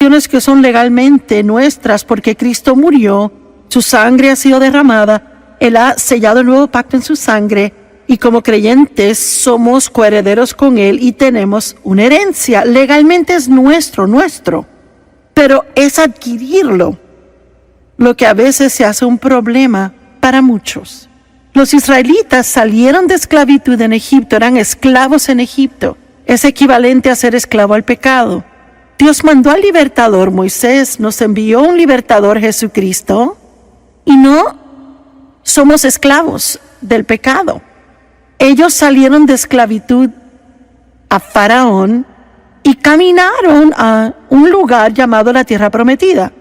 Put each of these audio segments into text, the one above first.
posesiones que son legalmente nuestras porque Cristo murió, su sangre ha sido derramada, Él ha sellado el nuevo pacto en su sangre y como creyentes somos coherederos con Él y tenemos una herencia. Legalmente es nuestro, pero es adquirirlo lo que a veces se hace un problema para muchos. Los israelitas salieron de esclavitud en Egipto, eran esclavos en Egipto. Es equivalente a ser esclavo al pecado. Dios mandó al libertador, Moisés nos envió un libertador, Jesucristo, y no somos esclavos del pecado. Ellos salieron de esclavitud a Faraón y caminaron a un lugar llamado la Tierra Prometida.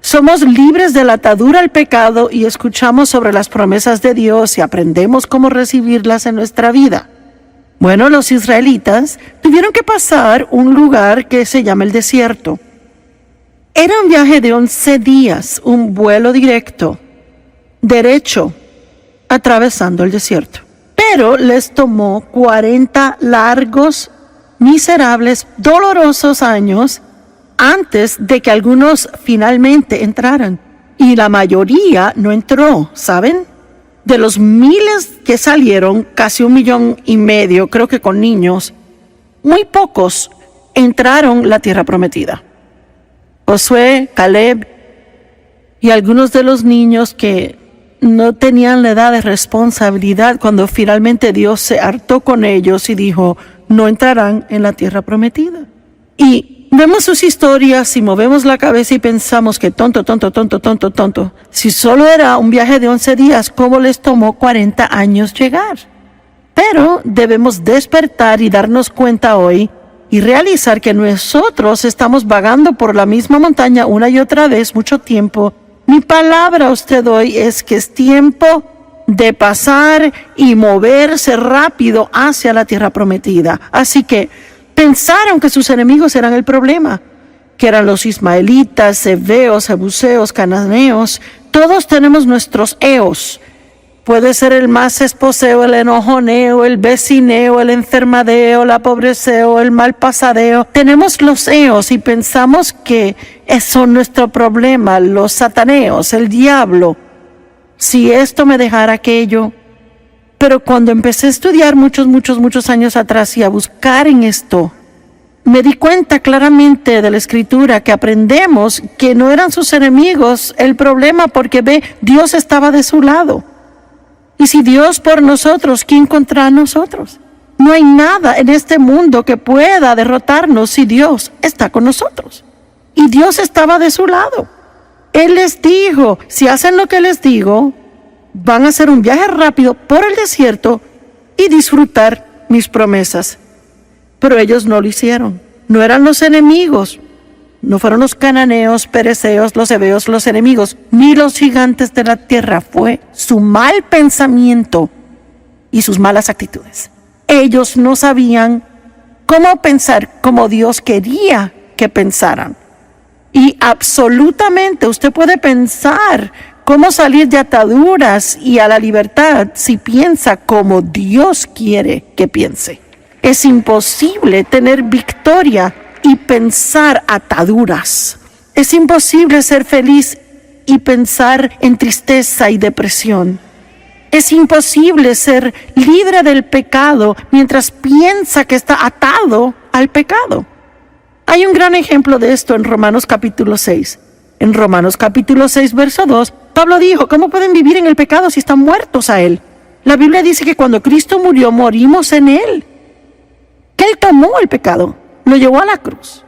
Somos libres de la atadura al pecado y escuchamos sobre las promesas de Dios y aprendemos cómo recibirlas en nuestra vida. Bueno, los israelitas tuvieron que pasar un lugar que se llama el desierto. Era un viaje de 11 días, un vuelo directo, derecho, atravesando el desierto. Pero les tomó 40 largos, miserables, dolorosos años antes de que algunos finalmente entraran. Y la mayoría no entró, ¿saben? De los miles que salieron, casi 1,5 millones, creo que con niños, muy pocos entraron la tierra prometida. Josué, Caleb y algunos de los niños que no tenían la edad de responsabilidad cuando finalmente Dios se hartó con ellos y dijo, no entrarán en la tierra prometida. Y vemos sus historias y movemos la cabeza y pensamos que tonto. Si solo era un viaje de 11 días, ¿cómo les tomó 40 años llegar? Pero debemos despertar y darnos cuenta hoy y realizar que nosotros estamos vagando por la misma montaña una y otra vez mucho tiempo. Mi palabra a usted hoy es que es tiempo de pasar y moverse rápido hacia la tierra prometida. Así que pensaron que sus enemigos eran el problema, que eran los ismaelitas, heveos, jebuseos, cananeos. Todos tenemos nuestros eos. Puede ser el más esposeo, el enojoneo, el vecineo, el enfermadeo, la pobreceo, el malpasadeo. Tenemos los eos y pensamos que son nuestro problema, los sataneos, el diablo. Si esto me dejara aquello. Pero cuando empecé a estudiar muchos años atrás y a buscar en esto, me di cuenta claramente de la Escritura que aprendemos que no eran sus enemigos el problema porque Dios estaba de su lado. Y si Dios por nosotros, ¿quién contra nosotros? No hay nada en este mundo que pueda derrotarnos si Dios está con nosotros. Y Dios estaba de su lado. Él les dijo, si hacen lo que les digo, van a hacer un viaje rápido por el desierto y disfrutar mis promesas. Pero ellos no lo hicieron. No eran los enemigos. No fueron los cananeos, pereceos, los heveos, los enemigos, ni los gigantes de la tierra. Fue su mal pensamiento y sus malas actitudes. Ellos no sabían cómo pensar como Dios quería que pensaran. Y absolutamente usted puede pensar cómo salir de ataduras y a la libertad si piensa como Dios quiere que piense. Es imposible tener victoria y pensar ataduras. Es imposible ser feliz y pensar en tristeza y depresión. Es imposible ser libre del pecado mientras piensa que está atado al pecado. Hay un gran ejemplo de esto en Romanos capítulo 6. En Romanos capítulo 6, verso 2, Pablo dijo, ¿cómo pueden vivir en el pecado si están muertos a él? La Biblia dice que cuando Cristo murió, morimos en él. Que él tomó el pecado, lo llevó a la cruz.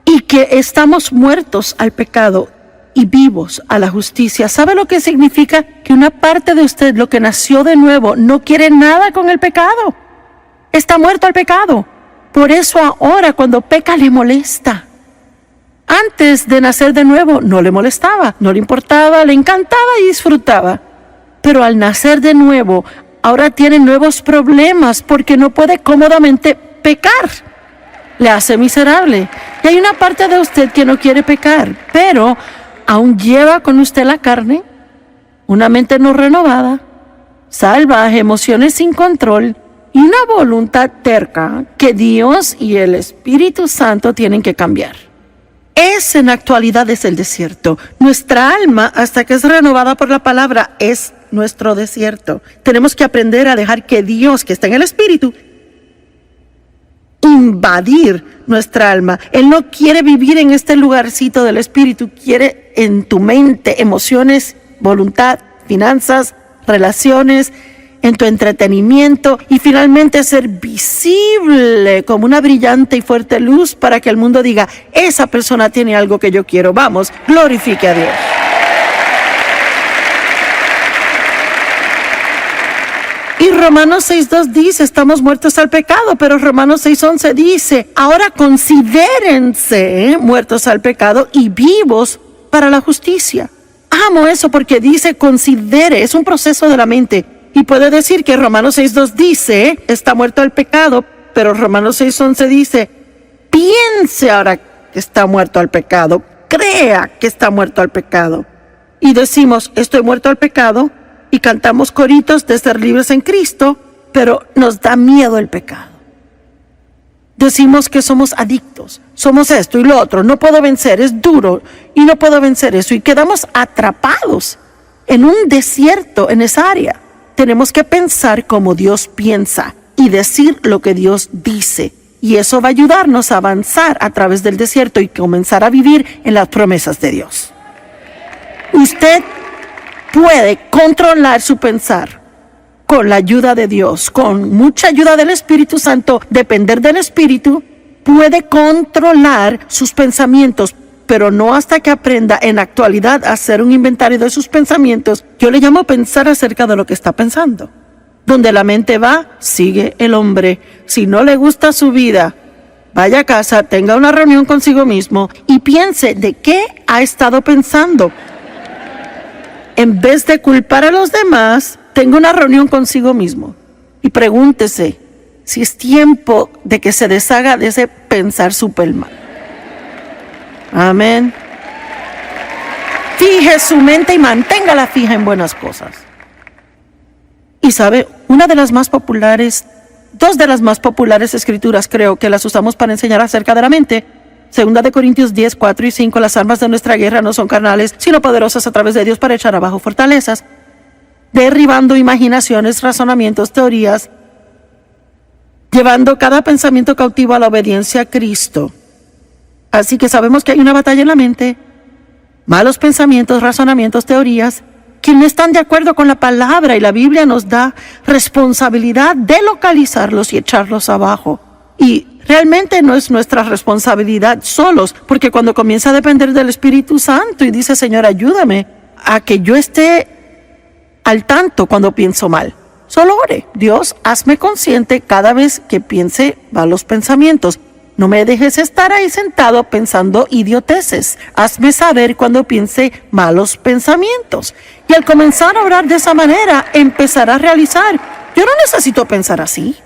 Y que estamos muertos al pecado y vivos a la justicia. ¿Sabe lo que significa? Que una parte de usted, lo que nació de nuevo, no quiere nada con el pecado. Está muerto al pecado. Por eso ahora cuando peca le molesta. Antes de nacer de nuevo no le molestaba, no le importaba, le encantaba y disfrutaba. Pero al nacer de nuevo, ahora tiene nuevos problemas porque no puede cómodamente pecar. Le hace miserable. Y hay una parte de usted que no quiere pecar, pero aún lleva con usted la carne, una mente no renovada, salvaje, emociones sin control y una voluntad terca que Dios y el Espíritu Santo tienen que cambiar. Ese en la actualidad es el desierto. Nuestra alma, hasta que es renovada por la palabra, es nuestro desierto. Tenemos que aprender a dejar que Dios, que está en el Espíritu, invadir nuestra alma. Él no quiere vivir en este lugarcito del Espíritu, quiere en tu mente, emociones, voluntad, finanzas, relaciones, en tu entretenimiento y finalmente ser visible como una brillante y fuerte luz para que el mundo diga, esa persona tiene algo que yo quiero. Vamos, glorifique a Dios. Y Romanos 6:2 dice, estamos muertos al pecado, pero Romanos 6:11 dice, ahora considérense muertos al pecado y vivos para la justicia. Amo eso porque dice considere, es un proceso de la mente. Y puede decir que Romanos 6:2 dice, está muerto al pecado, pero Romanos 6:11 dice, piense ahora que está muerto al pecado, crea que está muerto al pecado. Y decimos, estoy muerto al pecado, y cantamos coritos de ser libres en Cristo, pero nos da miedo el pecado. Decimos que somos adictos, somos esto y lo otro, no puedo vencer, es duro y no puedo vencer eso. Y quedamos atrapados en un desierto en esa área. Tenemos que pensar como Dios piensa y decir lo que Dios dice. Y eso va a ayudarnos a avanzar a través del desierto y comenzar a vivir en las promesas de Dios. Usted puede controlar su pensar con la ayuda de Dios, con mucha ayuda del Espíritu Santo, depender del Espíritu, puede controlar sus pensamientos, pero no hasta que aprenda en la actualidad a hacer un inventario de sus pensamientos. Yo le llamo pensar acerca de lo que está pensando. Donde la mente va, sigue el hombre. Si no le gusta su vida, vaya a casa, tenga una reunión consigo mismo y piense de qué ha estado pensando. En vez de culpar a los demás, tenga una reunión consigo mismo y pregúntese si es tiempo de que se deshaga de ese pensar súper mal. Amén. Fije su mente y manténgala fija en buenas cosas. Y sabe, una de las más populares, dos de las más populares escrituras creo que las usamos para enseñar acerca de la mente. 2 Corintios 10, 4 y 5, las armas de nuestra guerra no son carnales, sino poderosas a través de Dios para echar abajo fortalezas, derribando imaginaciones, razonamientos, teorías, llevando cada pensamiento cautivo a la obediencia a Cristo. Así que sabemos que hay una batalla en la mente, malos pensamientos, razonamientos, teorías, que no están de acuerdo con la palabra, y la Biblia nos da responsabilidad de localizarlos y echarlos abajo. Y realmente no es nuestra responsabilidad solos, porque cuando comienza a depender del Espíritu Santo y dice, Señor, ayúdame a que yo esté al tanto cuando pienso mal. Solo ore, Dios, hazme consciente cada vez que piense malos pensamientos. No me dejes estar ahí sentado pensando idioteces. Hazme saber cuando piense malos pensamientos. Y al comenzar a orar de esa manera, empezará a realizar, yo no necesito pensar así.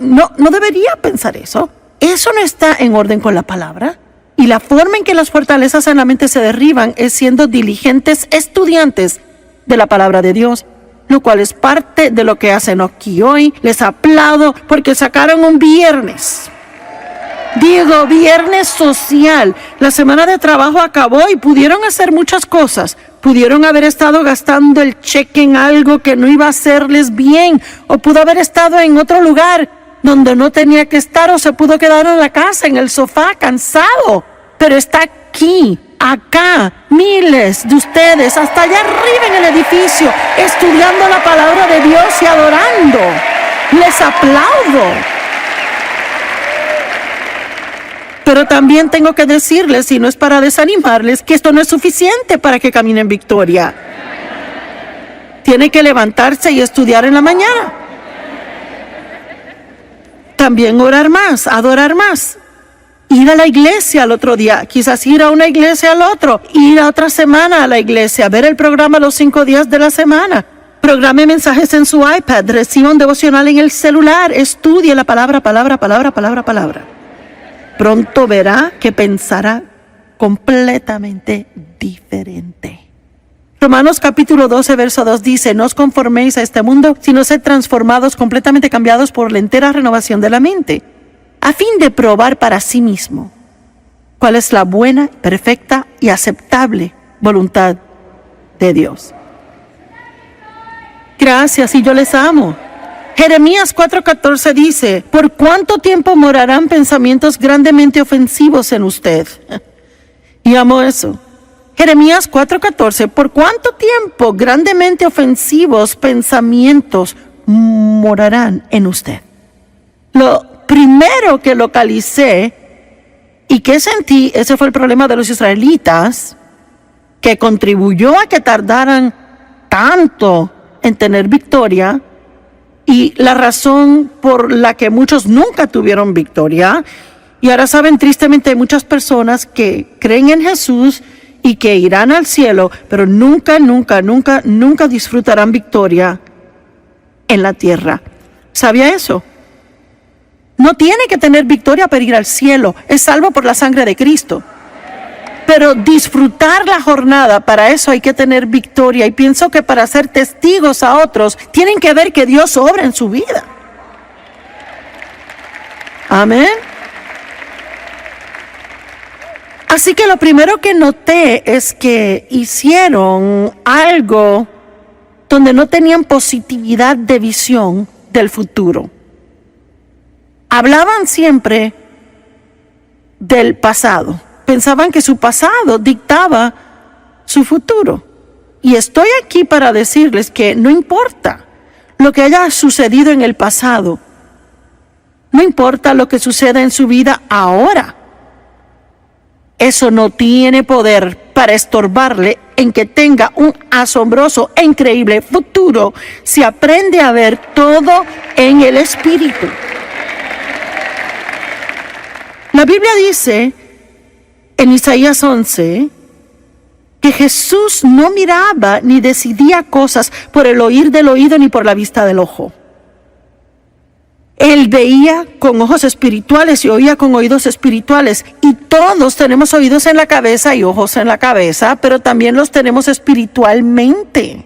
No debería pensar eso. Eso no está en orden con la palabra. Y la forma en que las fortalezas en la mente se derriban es siendo diligentes estudiantes de la palabra de Dios, lo cual es parte de lo que hacen aquí hoy. Les aplaudo porque sacaron un viernes. Digo, viernes social. La semana de trabajo acabó y pudieron hacer muchas cosas. Pudieron haber estado gastando el cheque en algo que no iba a hacerles bien, o pudo haber estado en otro lugar donde no tenía que estar, o se pudo quedar en la casa, en el sofá, cansado. Pero está aquí, acá, miles de ustedes, hasta allá arriba en el edificio, estudiando la palabra de Dios y adorando. Les aplaudo. Pero también tengo que decirles, y no es para desanimarles, que esto no es suficiente para que caminen en victoria. Tiene que levantarse y estudiar en la mañana. También orar más, adorar más. Ir a la iglesia al otro día, quizás ir a una iglesia al otro, ir a otra semana a la iglesia, ver el programa los 5 días de la semana. Programe mensajes en su iPad, reciba un devocional en el celular, estudie la palabra. Pronto verá que pensará completamente diferente. Romanos capítulo 12, verso 2 dice, no os conforméis a este mundo, sino sed transformados, completamente cambiados por la entera renovación de la mente, a fin de probar para sí mismo cuál es la buena, perfecta y aceptable voluntad de Dios. Gracias, y yo les amo. Jeremías 4:14 dice: ¿por cuánto tiempo morarán pensamientos grandemente ofensivos en usted? Y amo eso. Jeremías 4:14: ¿por cuánto tiempo grandemente ofensivos pensamientos morarán en usted? Lo primero que localicé y que sentí, ese fue el problema de los israelitas, que contribuyó a que tardaran tanto en tener victoria, y la razón por la que muchos nunca tuvieron victoria. Y ahora saben, tristemente hay muchas personas que creen en Jesús y que irán al cielo, pero nunca disfrutarán victoria en la tierra. ¿Sabía eso? No tiene que tener victoria para ir al cielo, es salvo por la sangre de Cristo. Pero disfrutar la jornada, para eso hay que tener victoria. Y pienso que para ser testigos a otros, tienen que ver que Dios obra en su vida. Amén. Así que lo primero que noté es que hicieron algo donde no tenían positividad de visión del futuro. Hablaban siempre del pasado. Pensaban que su pasado dictaba su futuro. Y estoy aquí para decirles que no importa lo que haya sucedido en el pasado. No importa lo que suceda en su vida ahora. Eso no tiene poder para estorbarle en que tenga un asombroso e increíble futuro si aprende a ver todo en el Espíritu. La Biblia dice en Isaías 11 que Jesús no miraba ni decidía cosas por el oír del oído ni por la vista del ojo. Él veía con ojos espirituales y oía con oídos espirituales. Y todos tenemos oídos en la cabeza y ojos en la cabeza, pero también los tenemos espiritualmente.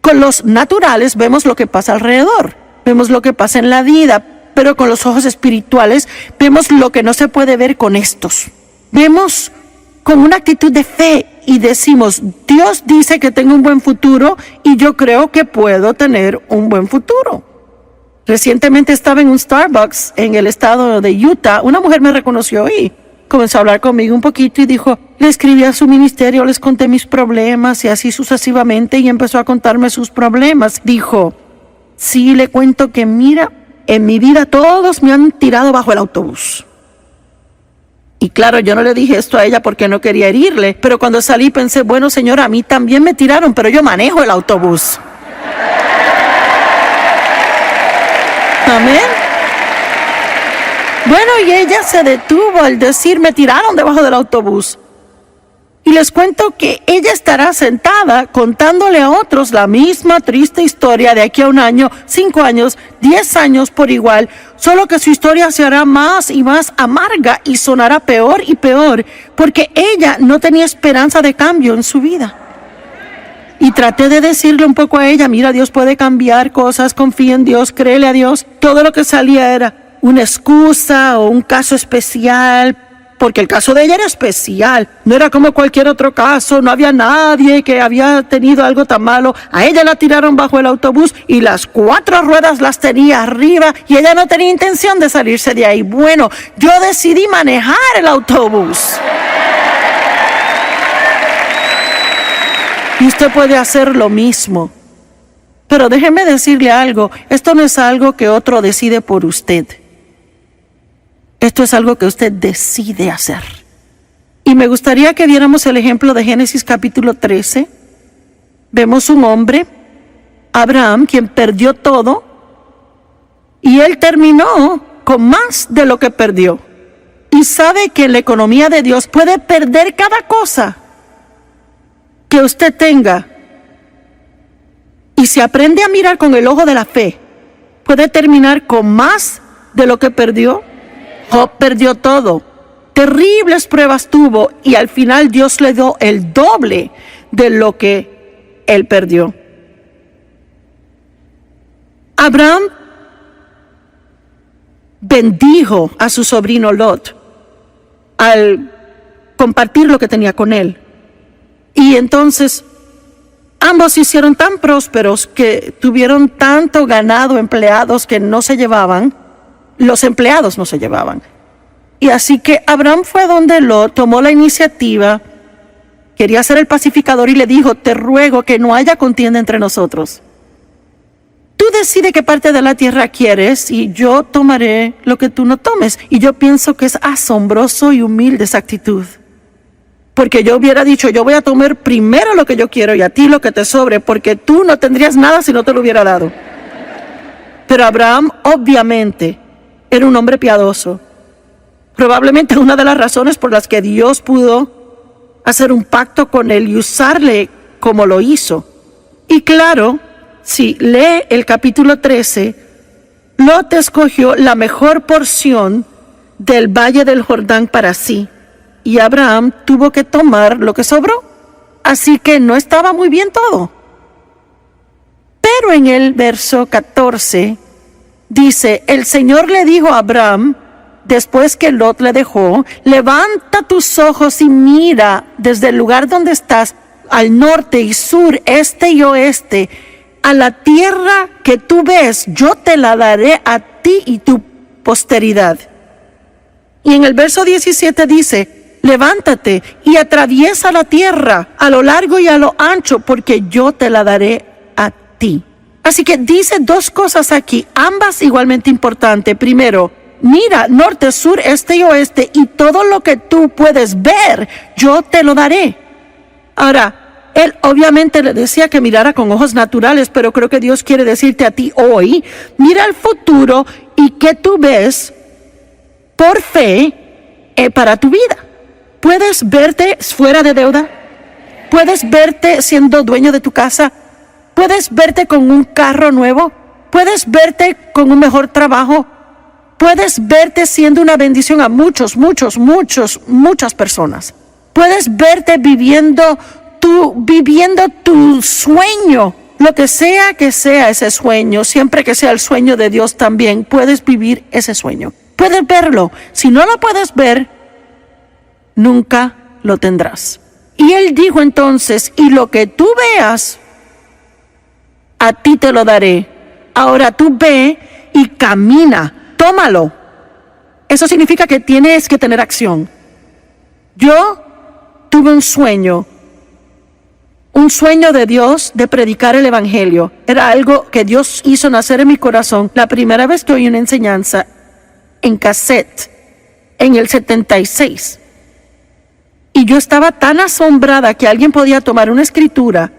Con los naturales vemos lo que pasa alrededor, vemos lo que pasa en la vida, pero con los ojos espirituales vemos lo que no se puede ver con estos. Vemos con una actitud de fe y decimos: Dios dice que tengo un buen futuro y yo creo que puedo tener un buen futuro. Recientemente estaba en un Starbucks en el estado de Utah. Una mujer me reconoció y comenzó a hablar conmigo un poquito y dijo: le escribí a su ministerio, les conté mis problemas y así sucesivamente, y empezó a contarme sus problemas. Dijo: sí, le cuento que mira, en mi vida todos me han tirado bajo el autobús. Y claro, yo no le dije esto a ella porque no quería herirle, pero cuando salí pensé: bueno, señora, a mí también me tiraron, pero yo manejo el autobús. Amén. Bueno, y ella se detuvo al decir: me tiraron debajo del autobús. Y les cuento que ella estará sentada contándole a otros la misma triste historia de aquí a 1 año, 5 años, 10 años por igual, solo que su historia se hará más y más amarga y sonará peor y peor, porque ella no tenía esperanza de cambio en su vida. Y traté de decirle un poco a ella: mira, Dios puede cambiar cosas, confía en Dios, créele a Dios. Todo lo que salía era una excusa o un caso especial, porque el caso de ella era especial, no era como cualquier otro caso, no había nadie que había tenido algo tan malo. A ella la tiraron bajo el autobús y las 4 ruedas las tenía arriba y ella no tenía intención de salirse de ahí. Bueno, yo decidí manejar el autobús. Y usted puede hacer lo mismo. Pero déjeme decirle algo, esto no es algo que otro decide por usted. Esto es algo que usted decide hacer. Y me gustaría que viéramos el ejemplo de Génesis capítulo 13. Vemos un hombre, Abraham, quien perdió todo, y él terminó con más de lo que perdió. Y sabe que en la economía de Dios puede perder cada cosa que usted tenga. Y si aprende a mirar con el ojo de la fe, puede terminar con más de lo que perdió. Job perdió todo, terribles pruebas tuvo, y al final Dios le dio el doble de lo que él perdió. Abraham bendijo a su sobrino Lot al compartir lo que tenía con él. Y entonces ambos se hicieron tan prósperos que tuvieron tanto ganado, empleados que no se llevaban, los empleados no se llevaban. Y así que Abraham fue donde Lot, tomó la iniciativa, quería ser el pacificador y le dijo: te ruego que no haya contienda entre nosotros. Tú decides qué parte de la tierra quieres y yo tomaré lo que tú no tomes. Y yo pienso que es asombroso y humilde esa actitud. Porque yo hubiera dicho: yo voy a tomar primero lo que yo quiero y a ti lo que te sobre, porque tú no tendrías nada si no te lo hubiera dado. Pero Abraham obviamente era un hombre piadoso. Probablemente una de las razones por las que Dios pudo hacer un pacto con él y usarle como lo hizo. Y claro, si lee el capítulo 13, Lot escogió la mejor porción del valle del Jordán para sí. Y Abraham tuvo que tomar lo que sobró. Así que no estaba muy bien todo. Pero en el verso 14 dice: el Señor le dijo a Abraham, después que Lot le dejó: levanta tus ojos y mira desde el lugar donde estás, al norte y sur, este y oeste, a la tierra que tú ves, yo te la daré a ti y tu posteridad. Y en el verso 17 dice: levántate y atraviesa la tierra a lo largo y a lo ancho, porque yo te la daré a ti. Así que dice dos cosas aquí, ambas igualmente importantes. Primero, mira norte, sur, este y oeste, y todo lo que tú puedes ver, yo te lo daré. Ahora, él obviamente le decía que mirara con ojos naturales, pero creo que Dios quiere decirte a ti hoy: mira el futuro y que tú ves por fe para tu vida. ¿Puedes verte fuera de deuda? ¿Puedes verte siendo dueño de tu casa? ¿Puedes verte con un carro nuevo? ¿Puedes verte con un mejor trabajo? ¿Puedes verte siendo una bendición a muchas personas? ¿Puedes verte viviendo tu sueño? Lo que sea ese sueño, siempre que sea el sueño de Dios también, puedes vivir ese sueño. Puedes verlo. Si no lo puedes ver, nunca lo tendrás. Y él dijo entonces: y lo que tú veas, a ti te lo daré. Ahora tú ve y camina, tómalo. Eso significa que tienes que tener acción. Yo tuve un sueño de Dios de predicar el evangelio. Era algo que Dios hizo nacer en mi corazón la primera vez que oí una enseñanza en cassette en el 76. Y yo estaba tan asombrada que alguien podía tomar una escritura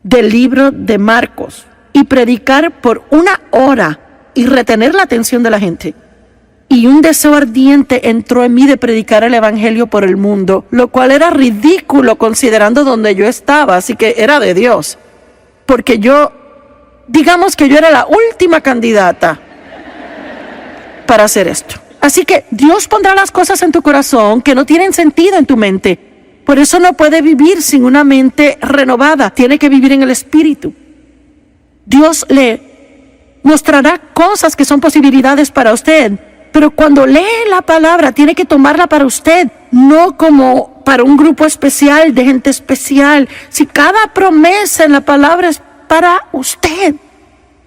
del libro de Marcos y predicar por 1 hora y retener la atención de la gente. Y un deseo ardiente entró en mí de predicar el evangelio por el mundo, lo cual era ridículo considerando donde yo estaba, así que era de Dios. Porque digamos que yo era la última candidata para hacer esto. Así que Dios pondrá las cosas en tu corazón que no tienen sentido en tu mente. Por eso no puede vivir sin una mente renovada. Tiene que vivir en el Espíritu. Dios le mostrará cosas que son posibilidades para usted. Pero cuando lee la palabra, tiene que tomarla para usted, no como para un grupo especial de gente especial. Si cada promesa en la palabra es para usted,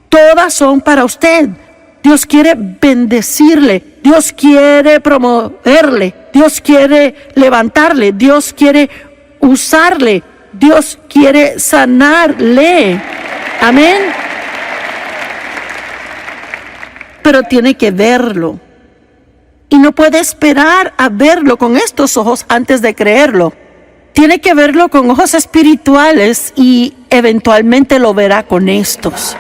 todas son para usted. Dios quiere bendecirle, Dios quiere promoverle, Dios quiere levantarle, Dios quiere usarle, Dios quiere sanarle. Amén. Pero tiene que verlo. Y no puede esperar a verlo con estos ojos antes de creerlo. Tiene que verlo con ojos espirituales y eventualmente lo verá con estos.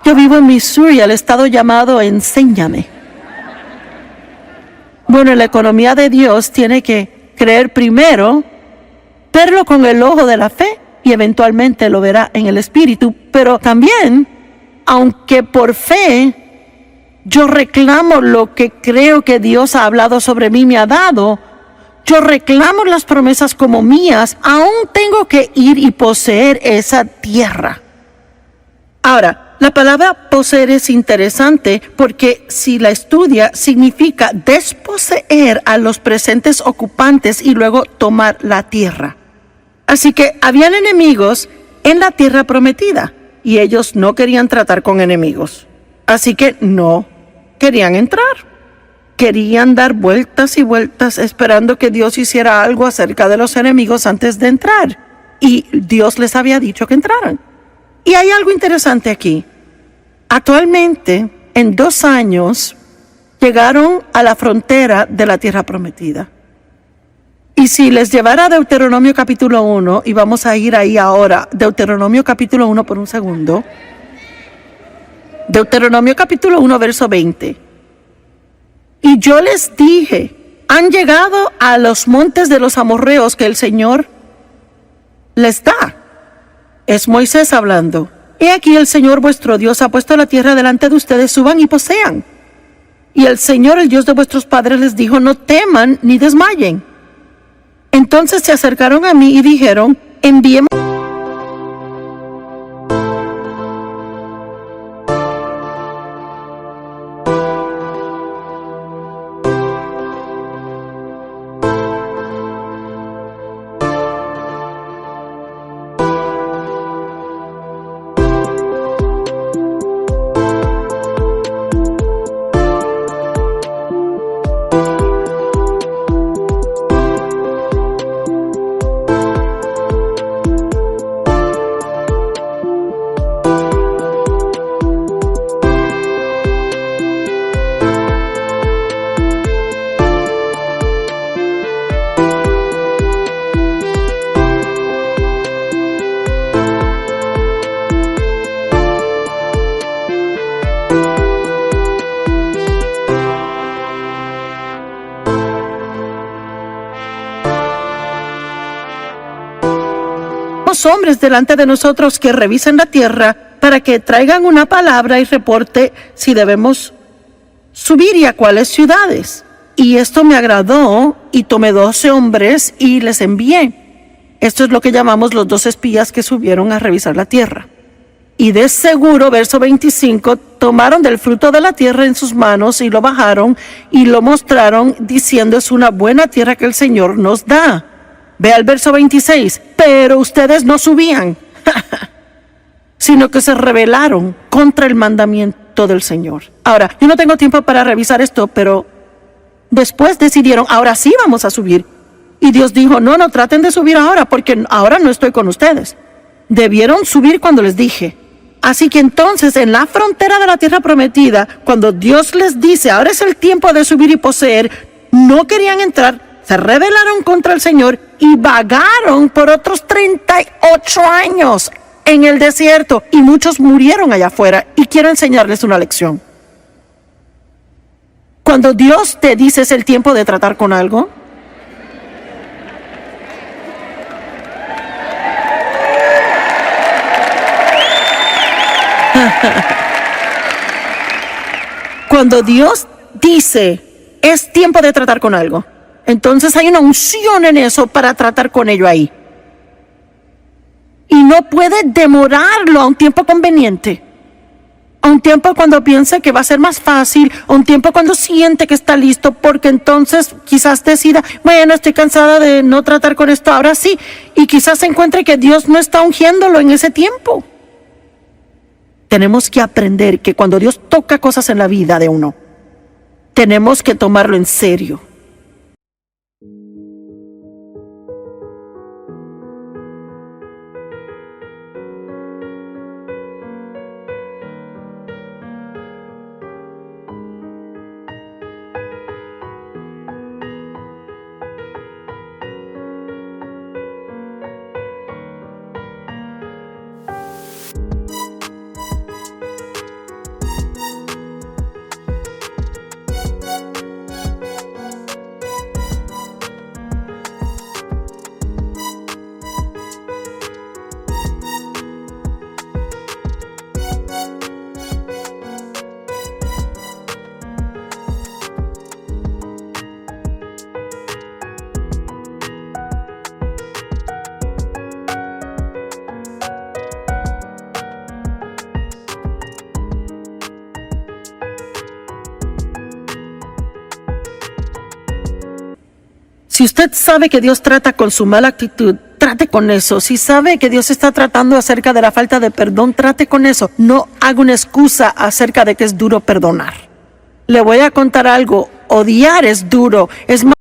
Yo vivo en Missouri, el estado llamado Enséñame. Bueno, en la economía de Dios tiene que creer primero, verlo con el ojo de la fe y eventualmente lo verá en el espíritu. Pero también, aunque por fe yo reclamo lo que creo que Dios ha hablado sobre mí, me ha dado, yo reclamo las promesas como mías, aún tengo que ir y poseer esa tierra. Ahora, la palabra poseer es interesante porque si la estudia significa desposeer a los presentes ocupantes y luego tomar la tierra. Así que habían enemigos en la tierra prometida y ellos no querían tratar con enemigos. Así que no querían entrar. Querían dar vueltas y vueltas esperando que Dios hiciera algo acerca de los enemigos antes de entrar. Y Dios les había dicho que entraran. Y hay algo interesante aquí. Actualmente, en 2 años, llegaron a la frontera de la tierra prometida. Y si les llevara a Deuteronomio capítulo 1, y vamos a ir ahí ahora, Deuteronomio capítulo 1 por un segundo. Deuteronomio capítulo 1, verso 20. Y yo les dije, han llegado a los montes de los amorreos que el Señor les da. Es Moisés hablando. He aquí el Señor vuestro Dios ha puesto la tierra delante de ustedes, suban y posean. Y el Señor, el Dios de vuestros padres, les dijo, no teman ni desmayen. Entonces se acercaron a mí y dijeron, enviemos. Hombres delante de nosotros que revisen la tierra para que traigan una palabra y reporte si debemos subir y a cuáles ciudades. Y esto me agradó y tomé 12 hombres y les envié. Esto es lo que llamamos los 2 espías que subieron a revisar la tierra. Y de seguro, verso 25, tomaron del fruto de la tierra en sus manos y lo bajaron y lo mostraron diciendo es una buena tierra que el Señor nos da. Ve al verso 26, pero ustedes no subían, sino que se rebelaron contra el mandamiento del Señor. Ahora, yo no tengo tiempo para revisar esto, pero después decidieron, ahora sí vamos a subir. Y Dios dijo, no traten de subir ahora, porque ahora no estoy con ustedes. Debieron subir cuando les dije. Así que entonces, en la frontera de la tierra prometida, cuando Dios les dice, ahora es el tiempo de subir y poseer, no querían entrar. Se rebelaron contra el Señor y vagaron por otros 38 años en el desierto. Y muchos murieron allá afuera. Y quiero enseñarles una lección. Cuando Dios te dice es el tiempo de tratar con algo, cuando Dios dice es tiempo de tratar con algo, entonces hay una unción en eso para tratar con ello ahí. Y no puede demorarlo a un tiempo conveniente. A un tiempo cuando piense que va a ser más fácil. A un tiempo cuando siente que está listo. Porque entonces quizás decida, bueno, estoy cansada de no tratar con esto, ahora sí. Y quizás se encuentre que Dios no está ungiéndolo en ese tiempo. Tenemos que aprender que cuando Dios toca cosas en la vida de uno, tenemos que tomarlo en serio. Si usted sabe que Dios trata con su mala actitud, trate con eso. Si sabe que Dios está tratando acerca de la falta de perdón, trate con eso. No haga una excusa acerca de que es duro perdonar. Le voy a contar algo. Odiar es duro. Es más